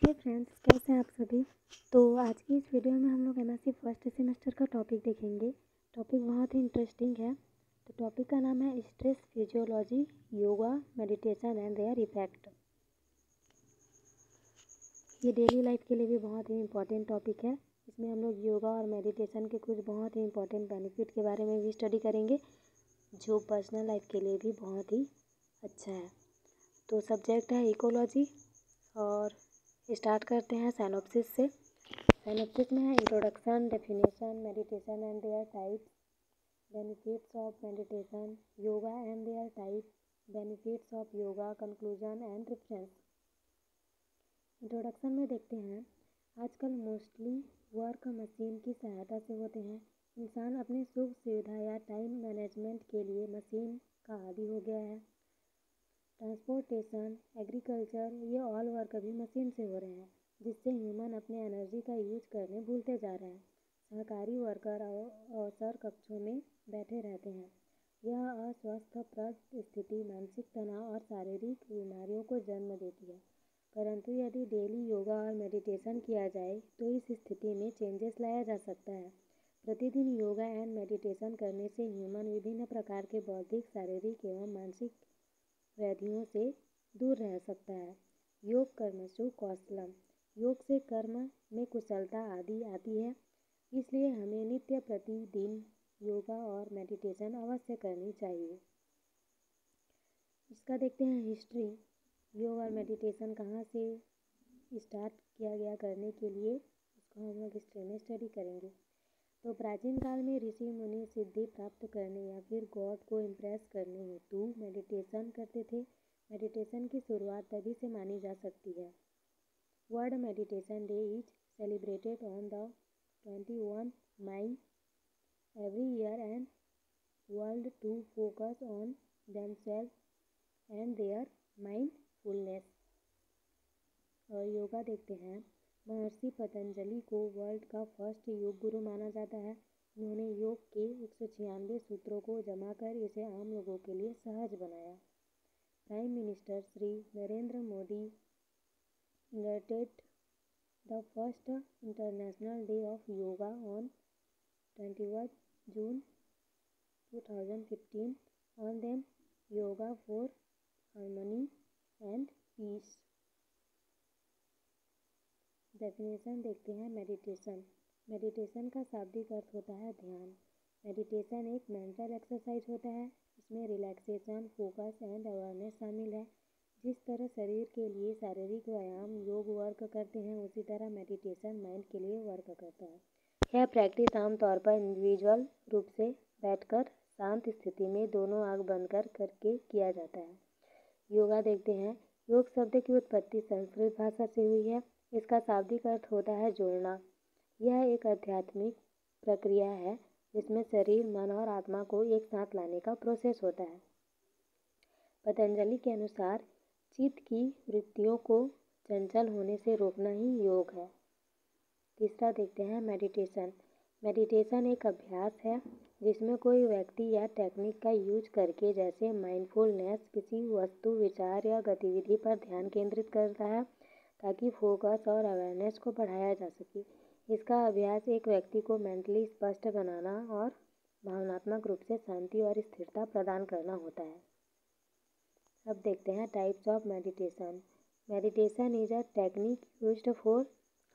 हे friends, कैसे हैं आप सभी। तो आज की इस वीडियो में हम लोग एमएससी फर्स्ट सेमेस्टर का टॉपिक देखेंगे। टॉपिक बहुत ही इंटरेस्टिंग है। तो टॉपिक का नाम है stress physiology, yoga, meditation and their effect. ये डेली लाइफ के लिए भी बहुत ही इम्पोर्टेंट टॉपिक है। इसमें हम लोग योगा और मेडिटेशन के कुछ बहुत ही इम्पोर्टेंट बेनिफिट के बारे में भी स्टडी करेंगे, जो पर्सनल लाइफ के लिए भी बहुत ही अच्छा है। तो सब्जेक्ट है इकोलॉजी और स्टार्ट करते हैं साइनॉप्सिस से। साइनॉप्सिस में है introduction, definition, meditation and their types, benefits of meditation, yoga and their type, benefits of yoga, conclusion and reference. Introduction में देखते हैं, आजकल मोस्टली वर्क मशीन की सहायता से होते हैं। इंसान अपनी सुख सुविधा या टाइम मैनेजमेंट के लिए मशीन का आदी हो गया है। ट्रांसपोर्टेशन, एग्रीकल्चर, ये ऑल वर्क अभी मशीन से हो रहे हैं, जिससे ह्यूमन अपने एनर्जी का यूज करने भूलते जा रहे हैं। सहकारी वर्कर अवसर कक्षों में बैठे रहते हैं। यह अस्वस्थप्रद स्थिति मानसिक तनाव और शारीरिक बीमारियों को जन्म देती है। परंतु यदि डेली योगा और मेडिटेशन किया जाए तो इस स्थिति में चेंजेस लाया जा सकता है। प्रतिदिन योगा एंड मेडिटेशन करने से ह्यूमन विभिन्न प्रकार के बौद्धिक, शारीरिक एवं मानसिक व्याधियों से दूर रह सकता है। योग कर्मसु कौशलम, योग से कर्म में कुशलता आदि आती है। इसलिए हमें नित्य प्रतिदिन योगा और मेडिटेशन अवश्य करनी चाहिए। इसका देखते हैं हिस्ट्री। योग और मेडिटेशन कहाँ से स्टार्ट किया गया करने के लिए, उसको हम लोग हिस्ट्री में स्टडी करेंगे। तो प्राचीन काल में ऋषि मुनि सिद्धि प्राप्त करने या फिर गॉड को इम्प्रेस करने हेतु मेडिटेशन करते थे। मेडिटेशन की शुरुआत तभी से मानी जा सकती है। World meditation day is celebrated on the 21 May every year and world to focus on themselves and their mindfulness. और योगा देखते हैं, महर्षि पतंजलि को वर्ल्ड का फर्स्ट योग गुरु माना जाता है। इन्होंने योग के 196 सूत्रों को जमा कर इसे आम लोगों के लिए सहज बनाया। Prime minister Shri Narendra Modi invited the first international day of yoga on 21 June 2015 on them yoga for harmony and peace. Definition देखते हैं मेडिटेशन। मेडिटेशन का शाब्दिक अर्थ होता है ध्यान। मेडिटेशन एक मेंटल एक्सरसाइज होता है। इसमें रिलैक्सेशन, फोकस एंड अवेयरनेस शामिल है। जिस तरह शरीर के लिए शारीरिक व्यायाम योग वर्क करते हैं, उसी तरह मेडिटेशन माइंड के लिए वर्क करता है। यह प्रैक्टिस आमतौर पर इंडिविजुअल रूप से बैठकर शांत स्थिति में दोनों आँख बंद करके किया जाता है। योगा देखते हैं। योग शब्द की उत्पत्ति संस्कृत भाषा से हुई है। इसका शाब्दिक अर्थ होता है जोड़ना। यह एक आध्यात्मिक प्रक्रिया है जिसमें शरीर, मन और आत्मा को एक साथ लाने का प्रोसेस होता है। पतंजलि के अनुसार चित्त की वृत्तियों को चंचल होने से रोकना ही योग है। तीसरा देखते हैं मेडिटेशन। मेडिटेशन एक अभ्यास है जिसमें कोई व्यक्ति या टेक्निक का यूज करके, जैसे माइंडफुलनेस, किसी वस्तु, विचार या गतिविधि पर ध्यान केंद्रित करता है ताकि फोकस और अवेयरनेस को बढ़ाया जा सके। इसका अभ्यास एक व्यक्ति को मेंटली स्पष्ट बनाना और भावनात्मक रूप से शांति और स्थिरता प्रदान करना होता है। अब देखते हैं types of meditation. Meditation is a technique used for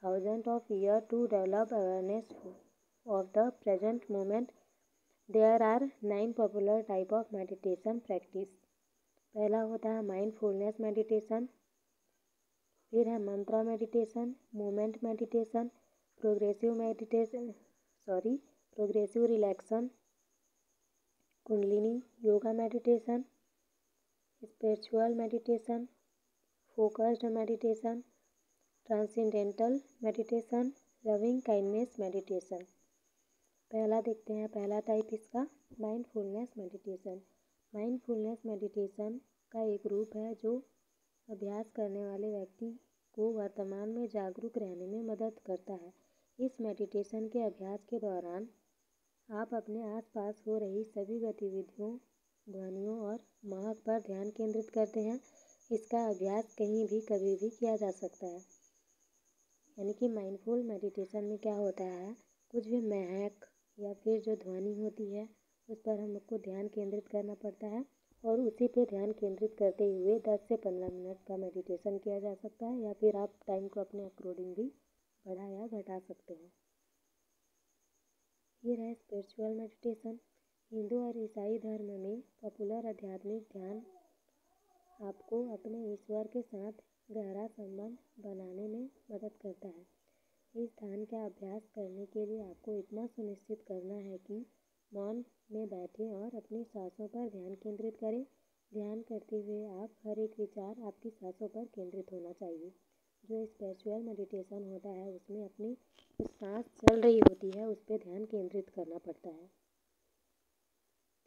thousand of year to develop awareness of the present moment. There are 9 popular type of meditation practice. पहला होता है माइंडफुलनेस मेडिटेशन, फिर है mantra meditation, moment meditation, progressive relaxation, kundalini yoga meditation, spiritual meditation, focused meditation, transcendental meditation, loving kindness meditation. पहला देखते हैं, पहला type इसका माइंडफुलनेस मेडिटेशन। माइंडफुलनेस मेडिटेशन का एक रूप है जो अभ्यास करने वाले व्यक्ति को वर्तमान में जागरूक रहने में मदद करता है। इस मेडिटेशन के अभ्यास के दौरान आप अपने आसपास हो रही सभी गतिविधियों, ध्वनियों और महक पर ध्यान केंद्रित करते हैं। इसका अभ्यास कहीं भी कभी भी किया जा सकता है। यानी कि माइंडफुल मेडिटेशन में क्या होता है, कुछ भी महक या फिर जो ध्वनि होती है उस पर हमको ध्यान केंद्रित करना पड़ता है और उसी पे ध्यान केंद्रित करते हुए 10 से 15 मिनट का मेडिटेशन किया जा सकता है, या फिर आप टाइम को अपने अकॉर्डिंग भी बढ़ा या घटा सकते हैं। ये है स्पिरिचुअल मेडिटेशन। हिंदू और ईसाई धर्म में पॉपुलर आध्यात्मिक ध्यान आपको अपने ईश्वर के साथ गहरा संबंध बनाने में मदद करता है। इस ध्यान का अभ्यास करने के लिए आपको इतना सुनिश्चित करना है कि मौन में बैठें और अपनी सांसों पर ध्यान केंद्रित करें। ध्यान करते हुए आप हर एक विचार आपकी सांसों पर केंद्रित होना चाहिए। जो स्पिरिचुअल मेडिटेशन होता है उसमें अपनी जो सांस चल रही होती है उस पर ध्यान केंद्रित करना पड़ता है।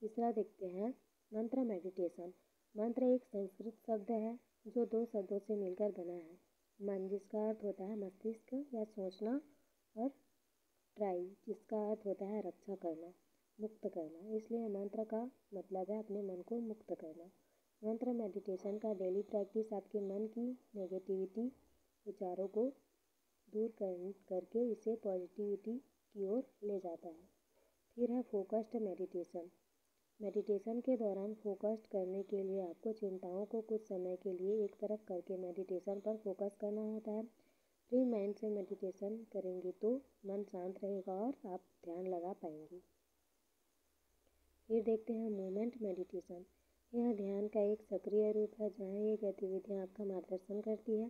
तीसरा देखते हैं मंत्र मेडिटेशन। मंत्र एक संस्कृत शब्द है जो 2 शब्दों से मिलकर बना है। मन जिसका अर्थ होता है मस्तिष्क या सोचना, और ट्राई जिसका अर्थ होता है रक्षा करना, मुक्त करना। इसलिए मंत्र का मतलब है अपने मन को मुक्त करना। मंत्र मेडिटेशन का डेली प्रैक्टिस आपके मन की नेगेटिविटी विचारों को दूर करके इसे पॉजिटिविटी की ओर ले जाता है। फिर है फोकस्ड मेडिटेशन। मेडिटेशन के दौरान फोकस्ड करने के लिए आपको चिंताओं को कुछ समय के लिए एक तरफ करके मेडिटेशन पर फोकस करना होता है। फ्री माइंड से मेडिटेशन करेंगे तो मन शांत रहेगा और आप ध्यान लगा पाएंगे। फिर देखते हैं मूवमेंट मेडिटेशन। यह ध्यान का एक सक्रिय रूप है जहाँ ये गतिविधियाँ आपका मार्गदर्शन करती है।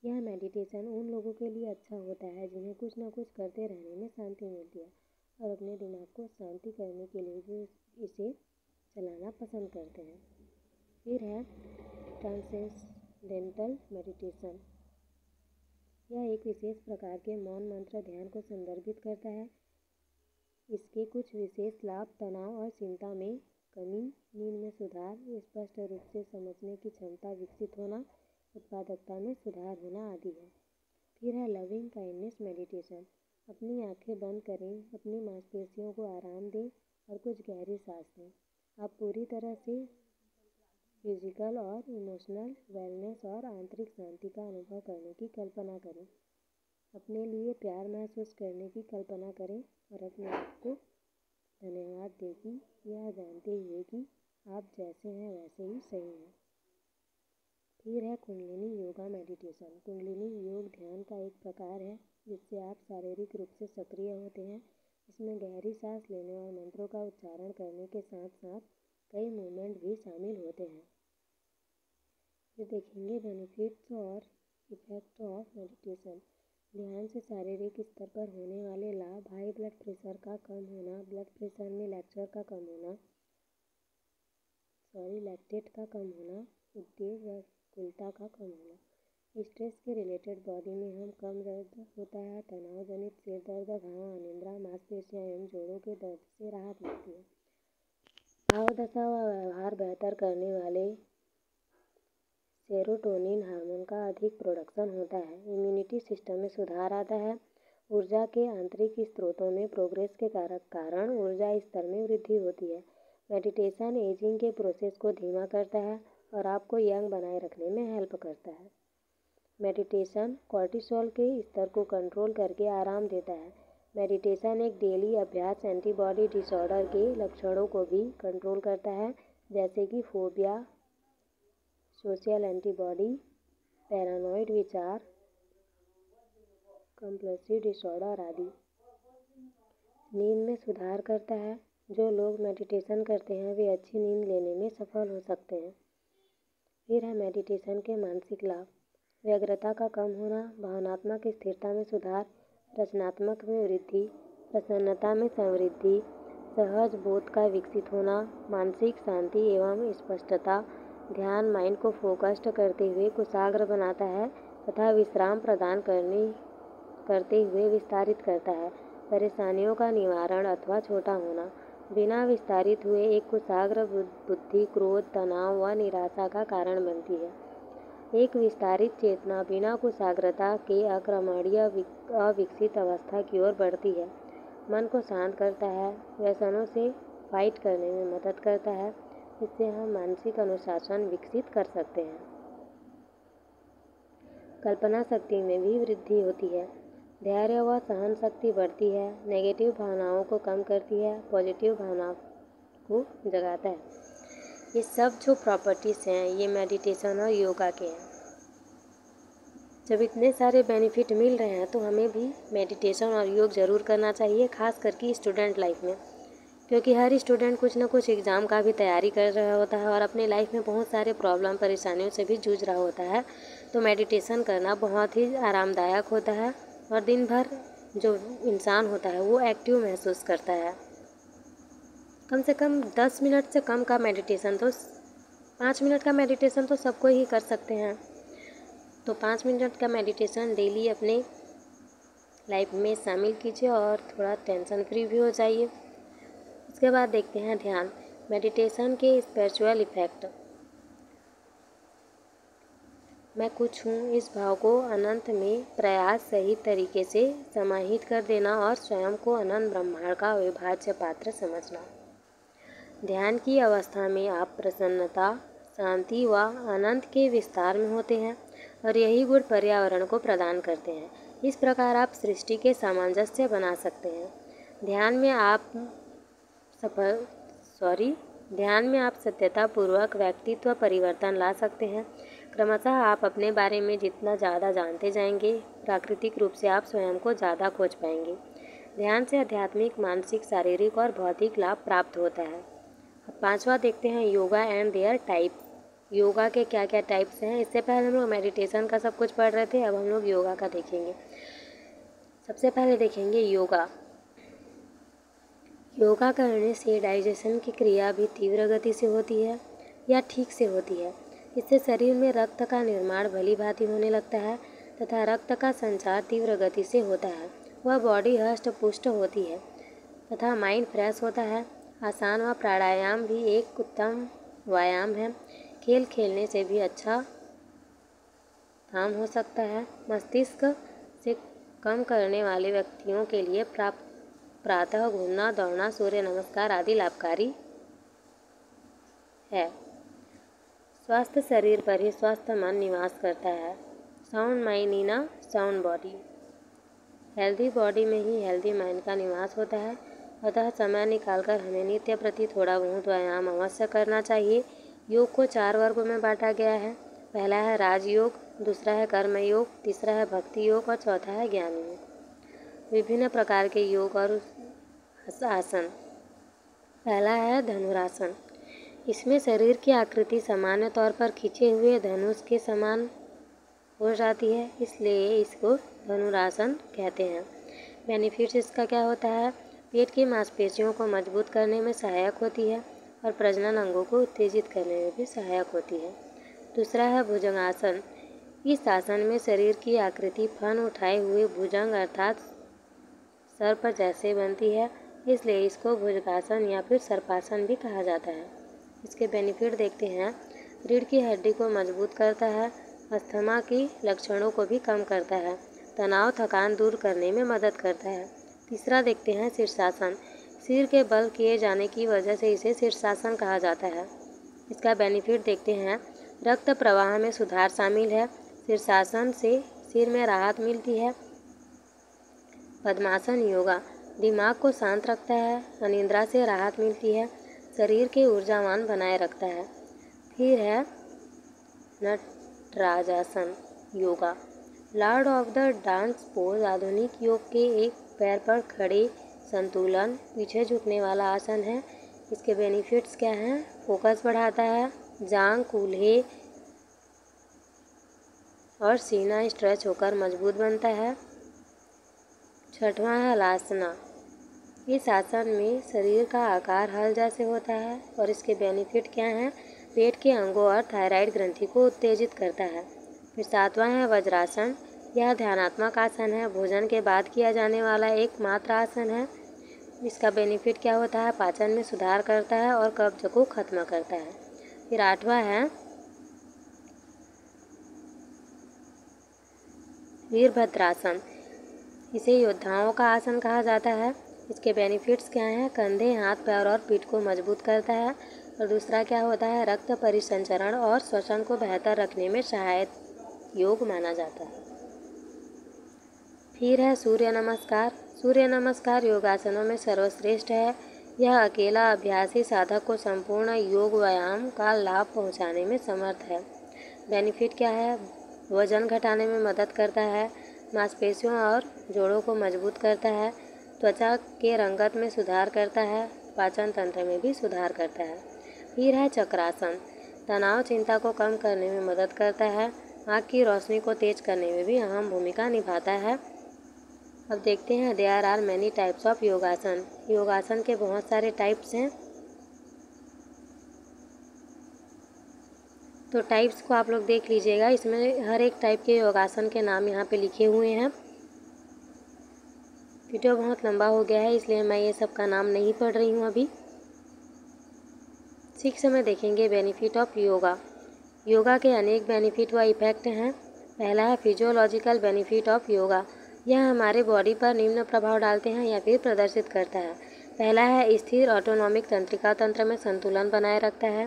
यह मेडिटेशन उन लोगों के लिए अच्छा होता है जिन्हें कुछ ना कुछ करते रहने में शांति मिलती है और अपने दिमाग को शांति करने के लिए भी इसे चलाना पसंद करते हैं। फिर है ट्रांसेंडेंटल मेडिटेशन। यह एक विशेष प्रकार के मौन मंत्र ध्यान को संदर्भित करता है। इसके कुछ विशेष लाभ तनाव और चिंता में कमी, नींद में सुधार, स्पष्ट रूप से समझने की क्षमता विकसित होना, उत्पादकता में सुधार होना आदि है। फिर है लविंग काइंडनेस मेडिटेशन। अपनी आंखें बंद करें, अपनी मांसपेशियों को आराम दें और कुछ गहरी सांस लें। आप पूरी तरह से फिजिकल और इमोशनल वेलनेस और आंतरिक शांति का अनुभव करने की कल्पना करें। अपने लिए प्यार महसूस करने की कल्पना करें और अपने आप को धन्यवाद दें कि यह जानते हुए कि आप जैसे हैं वैसे ही सही हैं। फिर है कुंडलिनी योगा मेडिटेशन। कुंडलिनी योग ध्यान का एक प्रकार है जिससे आप शारीरिक रूप से सक्रिय होते हैं। इसमें गहरी सांस लेने और मंत्रों का उच्चारण करने के साथ साथ कई मूवमेंट भी शामिल होते हैं। फिर देखेंगे बेनिफिट्स और इफेक्ट ऑफ मेडिटेशन। ध्यान से शारीरिक स्तर पर होने वाले लाभ: हाई ब्लड प्रेशर का कम होना, ब्लड प्रेशर में लैक्टेट का कम होना, उद्वेग व व्याकुलता का कम होना। स्ट्रेस के रिलेटेड बॉडी में हम कम दर्द होता है, तनाव जनित सिर दर्द, घाव, अनिद्रा, मांसपेशियां एवं जोड़ों के दर्द से राहत मिलती है। भाव दशा व व्यवहार बेहतर करने वाले सेरोटोनिन हार्मोन का अधिक प्रोडक्शन होता है। इम्यूनिटी सिस्टम में सुधार आता है। ऊर्जा के आंतरिक स्रोतों में प्रोग्रेस के कारण ऊर्जा स्तर में वृद्धि होती है। मेडिटेशन एजिंग के प्रोसेस को धीमा करता है और आपको यंग बनाए रखने में हेल्प करता है। मेडिटेशन कॉर्टिसोल के स्तर को कंट्रोल करके आराम देता है। मेडिटेशन एक डेली अभ्यास एंटीबॉडी डिसऑर्डर के लक्षणों को भी कंट्रोल करता है, जैसे कि फोबिया, सोशल एंटीबॉडी, पैरानॉइड विचार, कंपल्सिव डिसऑर्डर आदि। नींद में सुधार करता है। जो लोग मेडिटेशन करते हैं वे अच्छी नींद लेने में सफल हो सकते हैं। फिर है मेडिटेशन के मानसिक लाभ: व्यग्रता का कम होना, भावनात्मक स्थिरता में सुधार, रचनात्मक में वृद्धि, प्रसन्नता में समृद्धि, सहज बोध का विकसित होना, मानसिक शांति एवं स्पष्टता। ध्यान माइंड को फोकस्ड करते हुए कुशाग्र बनाता है तथा विश्राम प्रदान करते हुए विस्तारित करता है। परेशानियों का निवारण अथवा छोटा होना: बिना विस्तारित हुए एक कुशाग्र बुद्धि क्रोध, तनाव व निराशा का कारण बनती है। एक विस्तारित चेतना बिना कुशाग्रता के अक्रमणीय अविकसित अवस्था की ओर बढ़ती है। मन को शांत करता है, व्यसनों से फाइट करने में मदद करता है। इससे हम मानसिक अनुशासन विकसित कर सकते हैं। कल्पना शक्ति में भी वृद्धि होती है। धैर्य व सहन शक्ति बढ़ती है। नेगेटिव भावनाओं को कम करती है, पॉजिटिव भावनाओं को जगाता है। ये सब जो प्रॉपर्टीज़ हैं ये मेडिटेशन और योगा के हैं। जब इतने सारे बेनिफिट मिल रहे हैं तो हमें भी मेडिटेशन और योग ज़रूर करना चाहिए, खास करके स्टूडेंट लाइफ में, क्योंकि हर स्टूडेंट कुछ ना कुछ एग्ज़ाम का भी तैयारी कर रहा होता है और अपने लाइफ में बहुत सारे प्रॉब्लम परेशानियों से भी जूझ रहा होता है। तो मेडिटेशन करना बहुत ही आरामदायक होता है और दिन भर जो इंसान होता है वो एक्टिव महसूस करता है। कम से कम 10 मिनट से कम का मेडिटेशन, तो 5 मिनट का मेडिटेशन तो सबको ही कर सकते हैं। तो 5 मिनट का मेडिटेशन डेली अपने लाइफ में शामिल कीजिए और थोड़ा टेंशन फ्री भी हो जाइए। उसके बाद देखते हैं ध्यान। मेडिटेशन के स्पिरिचुअल इफेक्ट। मैं कुछ हूँ इस भाव को अनंत में प्रयास सही तरीके से समाहित कर देना और स्वयं को अनंत ब्रह्मांड का अविभाज्य पात्र समझना। ध्यान की अवस्था में आप प्रसन्नता, शांति व आनंद के विस्तार में होते हैं और यही गुण पर्यावरण को प्रदान करते हैं। इस प्रकार आप सृष्टि के सामंजस्य बना सकते हैं। ध्यान में आप सत्यतापूर्वक व्यक्तित्व परिवर्तन ला सकते हैं। क्रमशः आप अपने बारे में जितना ज़्यादा जानते जाएंगे, प्राकृतिक रूप से आप स्वयं को ज़्यादा खोज पाएंगे। ध्यान से आध्यात्मिक, मानसिक, शारीरिक और भौतिक लाभ प्राप्त होता है। अब 5वां देखते हैं yoga and their type. Yoga के क्या क्या टाइप्स हैं। इससे पहले हम लोग मेडिटेशन का सब कुछ पढ़ रहे थे, अब हम लोग योगा का देखेंगे। सबसे पहले देखेंगे योगा। योगा करने से डाइजेशन की क्रिया भी तीव्र गति से होती है या ठीक से होती है। इससे शरीर में रक्त का निर्माण भली भांति होने लगता है तथा रक्त का संचार तीव्र गति से होता है। वह बॉडी हष्ट पुष्ट होती है तथा माइंड फ्रेश होता है। आसन व प्राणायाम भी एक उत्तम व्यायाम है। खेल खेलने से भी अच्छा काम हो सकता है। मस्तिष्क से कम करने वाले व्यक्तियों के लिए प्रातः घूमना, दौड़ना, सूर्य नमस्कार आदि लाभकारी है। स्वस्थ शरीर पर ही स्वस्थ मन निवास करता है। Sound mind in a sound body. Healthy body में ही हेल्दी माइंड का निवास होता है। अतः समय निकालकर हमें नित्य प्रति थोड़ा बहुत व्यायाम अवश्य करना चाहिए। योग को 4 वर्गों में बांटा गया है। पहला है राजयोग, दूसरा है कर्म योग, तीसरा है भक्ति योग और चौथा है ज्ञान योग। विभिन्न प्रकार के योग और आसन। पहला है धनुरासन। इसमें शरीर की आकृति सामान्य तौर पर खींचे हुए धनुष के समान हो जाती है, इसलिए इसको धनुरासन कहते हैं। बेनिफिट्स इसका क्या होता है। पेट की मांसपेशियों को मजबूत करने में सहायक होती है और प्रजनन अंगों को उत्तेजित करने में भी सहायक होती है। दूसरा है भुजंगासन। इस आसन में शरीर की आकृति फन उठाए हुए भुजंग अर्थात सर्प जैसे बनती है, इसलिए इसको भुजंगासन या फिर सर्पासन भी कहा जाता है। इसके बेनिफिट देखते हैं। रीढ़ की हड्डी को मजबूत करता है। अस्थमा की लक्षणों को भी कम करता है। तनाव थकान दूर करने में मदद करता है। तीसरा देखते हैं शीर्षासन। सिर के बल किए जाने की वजह से इसे शीर्षासन कहा जाता है। इसका बेनिफिट देखते हैं। रक्त प्रवाह में सुधार शामिल है। शीर्षासन से सिर में राहत मिलती है। पद्मासन योगा दिमाग को शांत रखता है। अनिद्रा से राहत मिलती है। शरीर के ऊर्जावान बनाए रखता है। फिर है Natarajasana yoga. Lord of the dance pose आधुनिक योग के एक पैर पर खड़े, संतुलन, पीछे झुकने वाला आसन है। इसके बेनिफिट्स क्या हैं। फोकस बढ़ाता है। जांघ, कूल्हे और सीना स्ट्रेच होकर मजबूत बनता है। 6वां है हलासना। इस आसन में शरीर का आकार हल जैसे होता है और इसके बेनिफिट क्या हैं। पेट के अंगों और थायराइड ग्रंथि को उत्तेजित करता है। फिर 7वां है वज्रासन। यह ध्यानात्मक आसन है। भोजन के बाद किया जाने वाला एकमात्र आसन है। इसका बेनिफिट क्या होता है। पाचन में सुधार करता है और कब्ज को खत्म करता है। फिर 8वां है वीरभद्रासन। इसे योद्धाओं का आसन कहा जाता है। इसके बेनिफिट्स क्या हैं। कंधे, हाथ, पैर और पीठ को मजबूत करता है। और दूसरा क्या होता है। रक्त परिसंचरण और श्वसन को बेहतर रखने में सहायता योग माना जाता है। फिर है सूर्य नमस्कार। सूर्य नमस्कार योगासनों में सर्वश्रेष्ठ है। यह अकेला अभ्यासी साधक को संपूर्ण योग व्यायाम का लाभ पहुंचाने में समर्थ है। बेनिफिट क्या है? वजन घटाने में मदद करता है, मांसपेशियों और जोड़ों को मजबूत करता है, त्वचा के रंगत में सुधार करता है, पाचन तंत्र में भी सुधार करता है। फिर है चक्रासन। तनाव चिंता को कम करने में मदद करता है, आँख की रोशनी को तेज करने में भी अहम भूमिका निभाता है। अब देखते हैं there are many types of योगासन। योगासन के बहुत सारे टाइप्स हैं, तो टाइप्स को आप लोग देख लीजिएगा। इसमें हर एक टाइप के योगासन के नाम यहाँ पे लिखे हुए हैं। वीडियो बहुत लंबा हो गया है, इसलिए मैं ये सब का नाम नहीं पढ़ रही हूँ अभी। 6 में देखेंगे बेनिफिट ऑफ योगा। योगा के अनेक बेनिफिट व इफेक्ट हैं। पहला है फिजियोलॉजिकल बेनिफिट ऑफ योगा। यह हमारे बॉडी पर निम्न प्रभाव डालते हैं या फिर प्रदर्शित करता है। पहला है स्थिर ऑटोनॉमिक तंत्रिका तंत्र में संतुलन बनाए रखता है,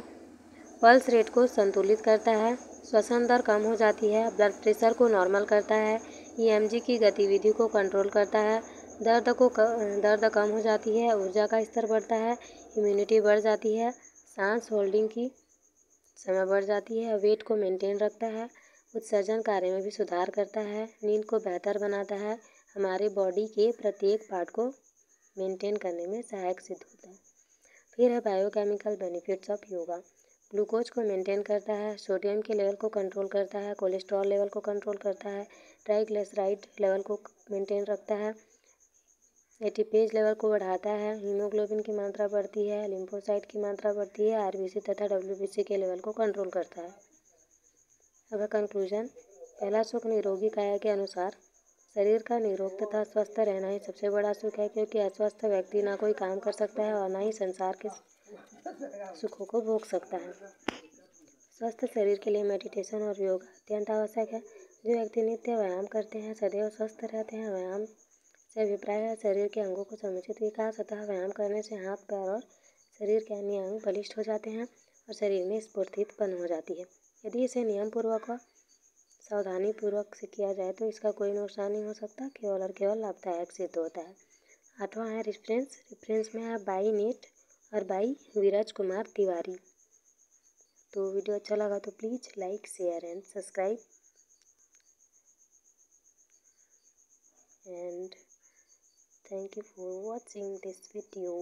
पल्स रेट को संतुलित करता है, श्वसन दर कम हो जाती है, ब्लड प्रेशर को नॉर्मल करता है, ईएमजी की गतिविधि को कंट्रोल करता है, दर्द कम हो जाती है, ऊर्जा का स्तर बढ़ता है, इम्यूनिटी बढ़ जाती है, सांस होल्डिंग की समय बढ़ जाती है, वेट को मेंटेन रखता है, उत्सर्जन कार्य में भी सुधार करता है, नींद को बेहतर बनाता है, हमारे बॉडी के प्रत्येक पार्ट को मेंटेन करने में सहायक सिद्ध होता है। फिर है biochemical benefits of yoga. Glucose को मेंटेन करता है, सोडियम के लेवल को कंट्रोल करता है, कोलेस्ट्रॉल लेवल को कंट्रोल करता है, ट्राइग्लिसराइड लेवल को मेंटेन रखता है, एटीपेज लेवल को बढ़ाता है, हीमोग्लोबिन की मात्रा बढ़ती है, लिम्फोसाइट की मात्रा बढ़ती है, आरबीसी तथा डब्ल्यूबीसी के लेवल को कंट्रोल करता है। अब कंक्लूजन। पहला सुख निरोगी काया के अनुसार शरीर का निरोग तथा स्वस्थ रहना ही सबसे बड़ा सुख है, क्योंकि अस्वस्थ व्यक्ति ना कोई काम कर सकता है और ना ही संसार के सुखों को भोग सकता है। स्वस्थ शरीर के लिए मेडिटेशन और योगा अत्यंत आवश्यक है। जो व्यक्ति नित्य व्यायाम करते हैं सदैव स्वस्थ रहते हैं। व्यायाम से अभिप्राय है शरीर के अंगों को समुचित विकास, अतः व्यायाम करने से हाथ पैर और शरीर के अन्य अंग बलिष्ठ हो जाते हैं और शरीर में स्फूर्तिपन हो जाती है। यदि इसे नियम पूर्वक और सावधानी पूर्वक से किया जाए तो इसका कोई नुकसान नहीं हो सकता, केवल और केवल लाभदायक सिद्ध होता है। 8वां है रेफरेंस में है बाई नेट और बाई विराज कुमार तिवारी। तो वीडियो अच्छा लगा तो please like, share and subscribe and thank you for watching this video.